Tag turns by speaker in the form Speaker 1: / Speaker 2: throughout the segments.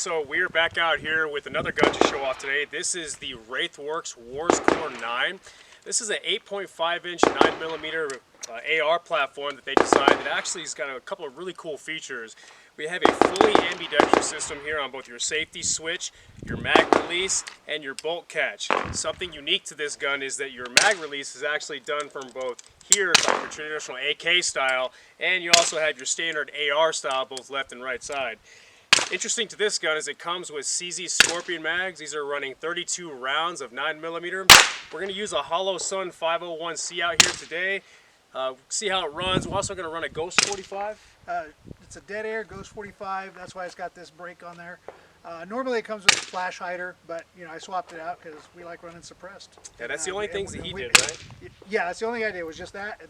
Speaker 1: so we're back out here with another gun to show off today. This is the Wraithworks Warscorp9. This is an 8.5-inch 9mm AR platform that they designed that actually has got a couple of really cool features. We have a fully ambidextrous system here on both your safety switch, your mag release, and your bolt catch. Something unique to this gun is that your mag release is actually done from both here, like your traditional AK style, and you also have your standard AR style, both left and right side. Interesting to this gun is it comes with CZ Scorpion mags. These are running 32 rounds of 9mm. We're going to use a Hollow Sun 501C out here today. See how it runs. We're also going to run a Ghost 45.
Speaker 2: It's a dead air Ghost 45. That's why it's got this brake on there. Normally it comes with a flash hider, but you know, I swapped it out because we like running suppressed.
Speaker 1: Yeah, that's the only things that he did, right?
Speaker 2: Yeah, that's the only thing I did was just that and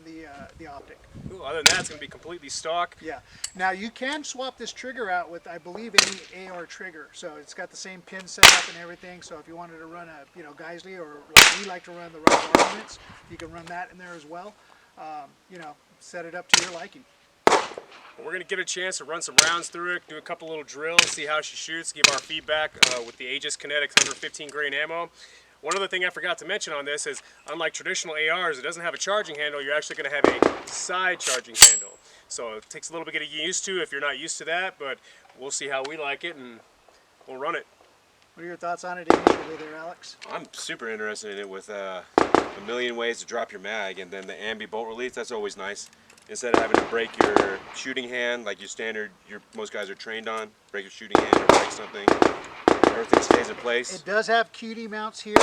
Speaker 2: the optic.
Speaker 1: Ooh, other than that, it's going to be completely stock.
Speaker 2: Yeah. Now you can swap this trigger out with, I believe, any AR trigger. So it's got the same pin setup and everything. So if you wanted to run a, Geisley, or like we like to run the right armaments, you can run that in there as well. Set it up to your liking.
Speaker 1: We're going to give it a chance to run some rounds through it, do a couple little drills, see how she shoots, give our feedback with the Aegis Kinetics 115 grain ammo. One other thing I forgot to mention on this is, unlike traditional ARs, it doesn't have a charging handle. You're actually going to have a side charging handle. So it takes a little bit to get used to if you're not used to that, but we'll see how we like it and we'll run it.
Speaker 2: What are your thoughts on it initially there, Alex?
Speaker 3: I'm super interested in it with a million ways to drop your mag, and then the ambi bolt release, that's always nice. Instead of having to break your shooting hand like most guys are trained on, break your shooting hand or break something, everything stays in place.
Speaker 2: It does have QD mounts here.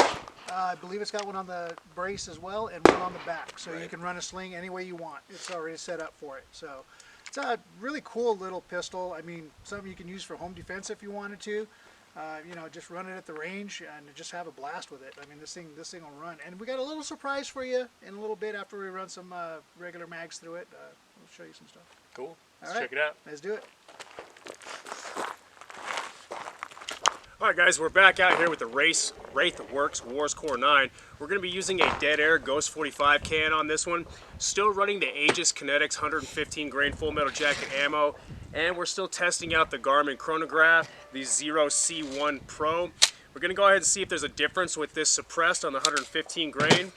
Speaker 2: I believe it's got one on the brace as well and one on the back, so you can run a sling any way you want. It's already set up for it. So it's a really cool little pistol. I mean, something you can use for home defense if you wanted to. Just run it at the range and just have a blast with it. I mean, this thing will run. And we got a little surprise for you in a little bit after we run some regular mags through it. We'll show you some stuff.
Speaker 1: Cool. Let's check it out.
Speaker 2: Let's do it.
Speaker 1: All right, guys, we're back out here with the Wraithworks Warscorp9. We're going to be using a dead air Ghost 45 can on this one. Still running the Aegis Kinetics 115 grain full metal jacket ammo. And we're still testing out the Garmin chronograph, the Zero C1 Pro. We're going to go ahead and see if there's a difference with this suppressed on the 115 grain.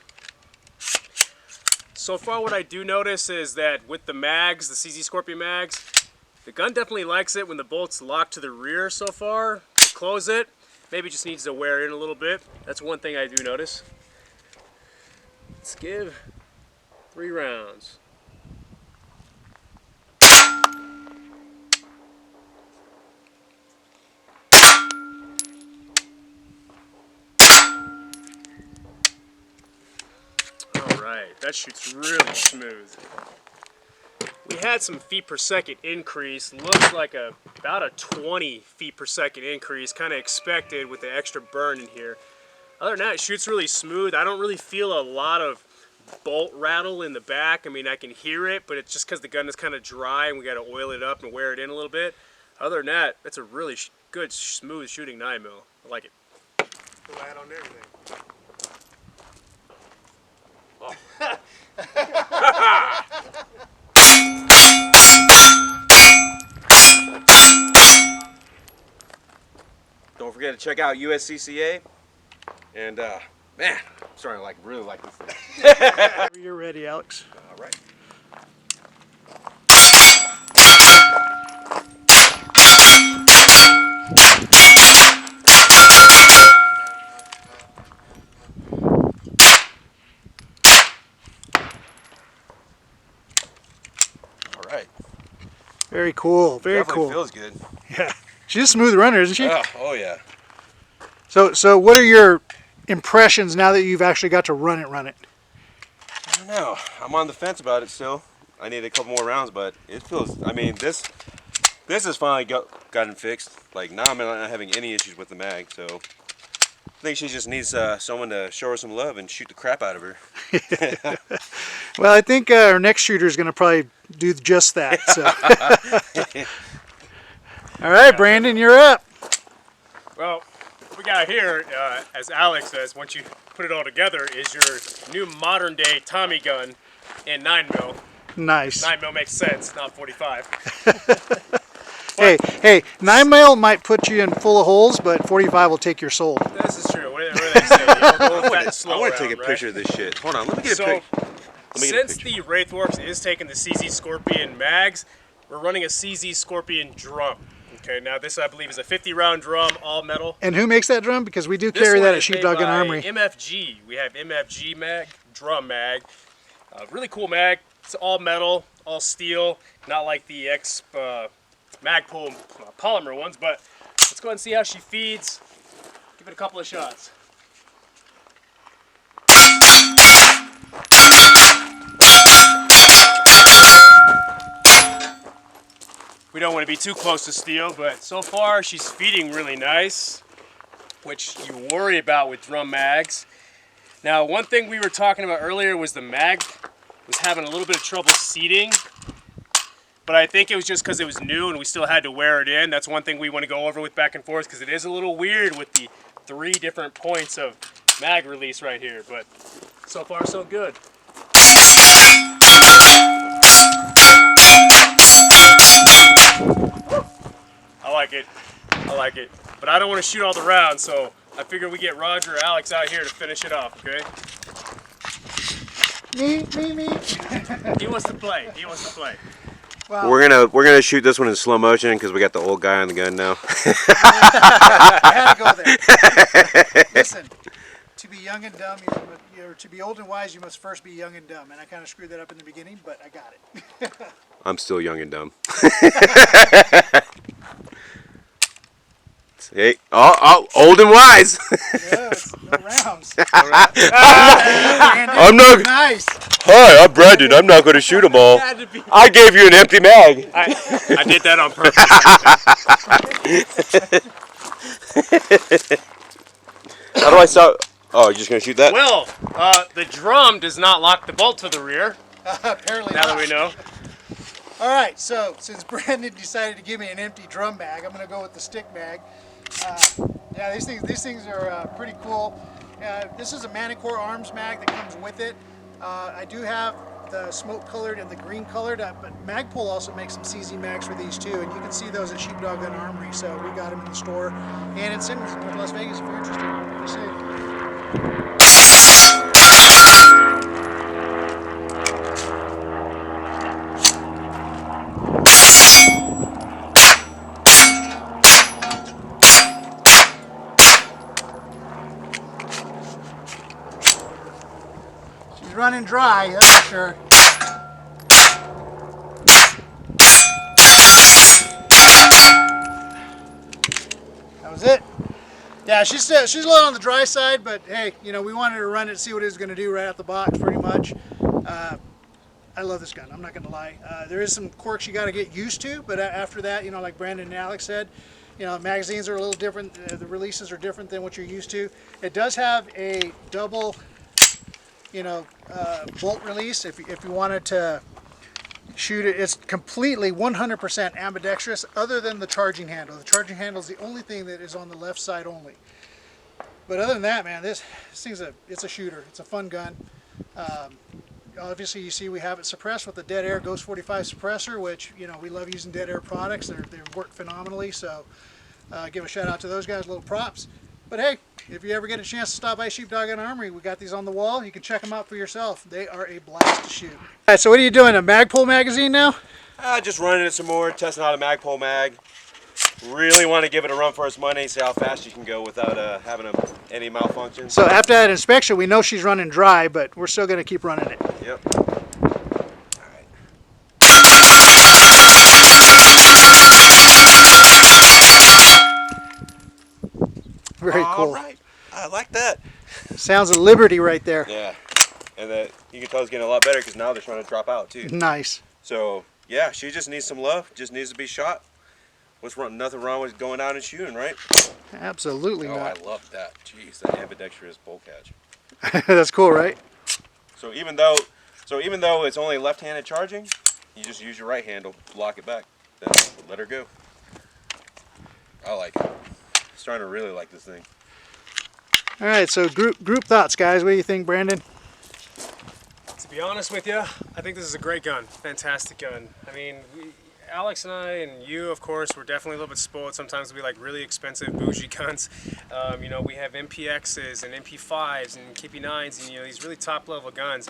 Speaker 1: So far what I do notice is that with the mags, the CZ Scorpion mags, the gun definitely likes it when the bolt's locked to the rear so far. To close it, maybe just needs to wear in a little bit. That's one thing I do notice. Let's give 3 rounds. Alright, that shoots really smooth. We had some feet per second increase. Looks like about a 20 feet per second increase, kind of expected with the extra burn in here. Other than that, it shoots really smooth. I don't really feel a lot of bolt rattle in the back. I mean, I can hear it, but it's just because the gun is kind of dry and we got to oil it up and wear it in a little bit. Other than that, that's a really good, smooth shooting 9mm. I like it.
Speaker 4: Flat on everything.
Speaker 3: Don't forget to check out USCCA. And man, I'm starting to really like this thing.
Speaker 2: Whenever you're ready, Alex.
Speaker 3: All right. All right.
Speaker 2: Very cool. Very
Speaker 3: Definitely
Speaker 2: cool.
Speaker 3: feels good.
Speaker 2: Yeah. She's a smooth runner, isn't she?
Speaker 3: Oh yeah.
Speaker 2: So what are your impressions now that you've actually got to run it?
Speaker 3: I don't know. I'm on the fence about it still. I need a couple more rounds, but it feels. I mean, this has finally gotten fixed. Like now, I'm not having any issues with the mag. So I think she just needs someone to show her some love and shoot the crap out of her.
Speaker 2: Well, I think our next shooter is going to probably do just that. So. All right, Brandon, you're up.
Speaker 1: Well, what we got here, as Alex says, once you put it all together, is your new modern day Tommy gun in 9mm.
Speaker 2: Nice.
Speaker 1: 9mm makes sense, not 45.
Speaker 2: Hey, 9mm might put you in full of holes, but 45 will take your soul.
Speaker 1: This is true. What do they say? You know, go fat and slow
Speaker 3: I want to
Speaker 1: around,
Speaker 3: take a
Speaker 1: right?
Speaker 3: picture of this shit. Hold on, let me get a
Speaker 1: So,
Speaker 3: picture.
Speaker 1: since the Wraithworks is taking the CZ Scorpion mags, we're running a CZ Scorpion drum. Okay, now this I believe is a 50-round drum, all metal.
Speaker 2: And who makes that drum? Because we do
Speaker 1: This
Speaker 2: carry
Speaker 1: one
Speaker 2: that at
Speaker 1: is made
Speaker 2: Sheepdog Gun
Speaker 1: by
Speaker 2: Armory.
Speaker 1: MFG. We have MFG mag, drum mag. Really cool mag. It's all metal, all steel, not like the Magpole polymer ones, but let's go ahead and see how she feeds. Give it a couple of shots. We don't want to be too close to steel, but so far she's feeding really nice, which you worry about with drum mags. Now, one thing we were talking about earlier was the mag was having a little bit of trouble seating, but I think it was just because it was new and we still had to wear it in. That's one thing we want to go over with back and forth, because it is a little weird with the 3 different points of mag release right here, but so far so good. I like it, but I don't want to shoot all the rounds, so I figure we get Roger or Alex out here to finish it off, okay?
Speaker 2: Me.
Speaker 1: He wants to play. He wants to play.
Speaker 2: Well,
Speaker 3: We're gonna shoot this one in slow motion because we got the old guy on the gun now.
Speaker 2: I had to go there. Listen, to be young and dumb, or to be old and wise, you must first be young and dumb. And I kind of screwed that up in the beginning, but I got it.
Speaker 3: I'm still young and dumb. Hey, old and wise.
Speaker 2: Yeah, it's no rounds.
Speaker 3: I'm not.
Speaker 2: Nice.
Speaker 3: Hi, I'm Brandon. I'm not going to shoot them all. I gave you an empty mag.
Speaker 1: I did that on purpose.
Speaker 3: How do I stop? Oh, you're just going to shoot that?
Speaker 1: Well, the drum does not lock the bolt to the rear,
Speaker 2: Apparently
Speaker 1: now
Speaker 2: not.
Speaker 1: that we know.
Speaker 2: All right, so since Brandon decided to give me an empty drum mag, I'm going to go with the stick mag. Yeah, these things are pretty cool. This is a Manicore Arms mag that comes with it. I do have the smoke colored and the green colored, but Magpole also makes some CZ mags for these too, and you can see those at Sheepdog Gun Armory. So we got them in the store, and in Simmons, North Las Vegas, if you're interested. Just say. Running dry, that's for sure. That was it. Yeah, she's a little on the dry side, but hey, you know, we wanted to run it, see what it was going to do right out the box, pretty much. I love this gun, I'm not going to lie. There is some quirks you got to get used to, but after that, you know, like Brandon and Alex said, you know, magazines are a little different, the releases are different than what you're used to. It does have a double, you know, bolt release if you wanted to shoot it. It's completely 100% ambidextrous, other than the charging handle. The charging handle is the only thing that is on the left side only. But other than that, man, this thing's it's a shooter. It's a fun gun. Obviously, you see we have it suppressed with the Dead Air Ghost 45 suppressor, which, you know, we love using Dead Air products. They work phenomenally. So give a shout out to those guys, little props. But hey, if you ever get a chance to stop by Sheepdog Gun Armory, we got these on the wall. You can check them out for yourself. They are a blast to shoot. All right, so what are you doing, a Magpole magazine now?
Speaker 3: Just running it some more, testing out a Magpole mag. Really want to give it a run for its money, see how fast you can go without having any malfunctions.
Speaker 2: So after that inspection, we know she's running dry, but we're still going to keep running it.
Speaker 3: Yep.
Speaker 2: Very cool.
Speaker 3: All right, I like that.
Speaker 2: Sounds of liberty right there.
Speaker 3: Yeah, and you can tell it's getting a lot better because now they're trying to drop out too.
Speaker 2: Nice.
Speaker 3: So yeah, she just needs some love. Just needs to be shot. Nothing wrong with going out and shooting, right?
Speaker 2: Absolutely
Speaker 3: Oh,
Speaker 2: not.
Speaker 3: I love that. Jeez, that ambidextrous bolt catch.
Speaker 2: That's cool, right?
Speaker 3: So even though it's only left-handed charging, you just use your right hand to lock it back. Then let her go. I like it. Starting to really like this thing.
Speaker 2: All right, so group thoughts, guys. What do you think, Brandon?
Speaker 1: To be honest with you, I think this is a great gun. Fantastic gun. I mean, Alex and I and you, of course, we're definitely a little bit spoiled. Sometimes we like really expensive bougie guns. You know, we have MPXs and MP5s and KP9s and, you know, these really top level guns.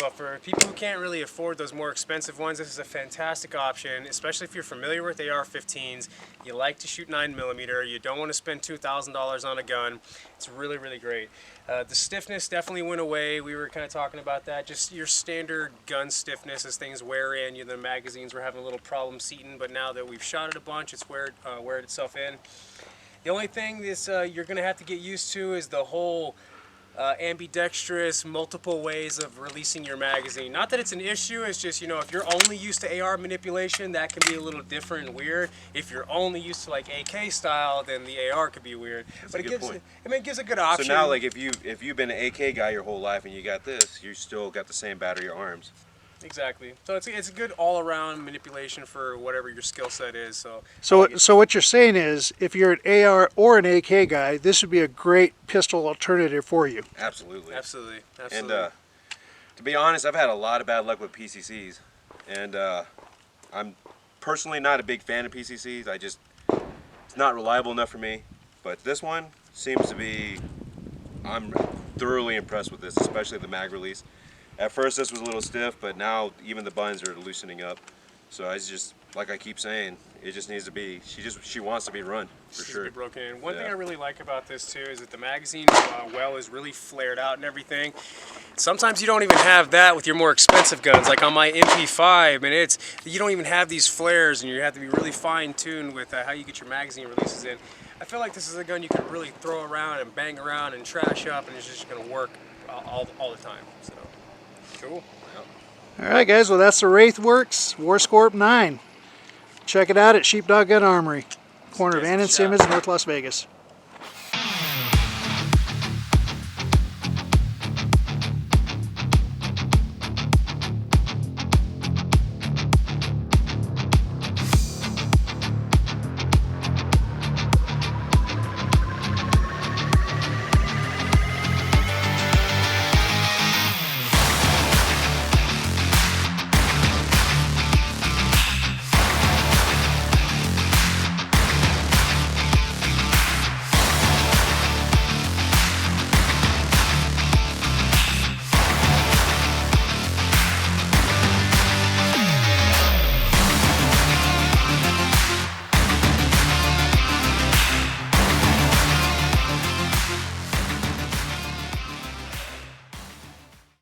Speaker 1: But for people who can't really afford those more expensive ones, this is a fantastic option, especially if you're familiar with AR-15s, you like to shoot 9mm, you don't want to spend $2,000 on a gun. It's really, really great. The stiffness definitely went away. We were kind of talking about that. Just your standard gun stiffness as things wear in. You know, the magazines were having a little problem seating, but now that we've shot it a bunch, it's weared itself in. The only thing is you're going to have to get used to is the whole ambidextrous, multiple ways of releasing your magazine. Not that it's an issue, it's just, you know, if you're only used to AR manipulation, that can be a little different and weird. If you're only used to like AK style, then the AR could be weird.
Speaker 3: That's
Speaker 1: but
Speaker 3: a
Speaker 1: it
Speaker 3: good
Speaker 1: gives,
Speaker 3: point.
Speaker 1: I mean, it gives a good option.
Speaker 3: So now, like, if you've been an AK guy your whole life and you got this, you still got the same battery arms.
Speaker 1: Exactly. So it's a good all-around manipulation for whatever your skill set is.
Speaker 2: So what you're saying is, if you're an AR or an AK guy, this would be a great pistol alternative for you.
Speaker 3: Absolutely.
Speaker 1: Absolutely.
Speaker 3: And to be honest, I've had a lot of bad luck with PCCs, and I'm personally not a big fan of PCCs. It's not reliable enough for me. But this one seems to be, I'm thoroughly impressed with this, especially the mag release. At first this was a little stiff, but now even the buttons are loosening up. So I just, like I keep saying, it just needs to be, she wants to be run, for sure.
Speaker 1: Be broken in. One thing
Speaker 3: Yeah.
Speaker 1: I really like about this too is that the magazine well is really flared out and everything. Sometimes you don't even have that with your more expensive guns, like on my MP5, and you don't even have these flares, and you have to be really fine-tuned with how you get your magazine releases in. I feel like this is a gun you can really throw around and bang around and trash up, and it's just going to work all the time. So cool.
Speaker 2: All right, guys. Well, that's the Wraithworks Warscorp9. Check it out at Sheepdog Gun Armory, corner of Ann and Simmons, North Las Vegas.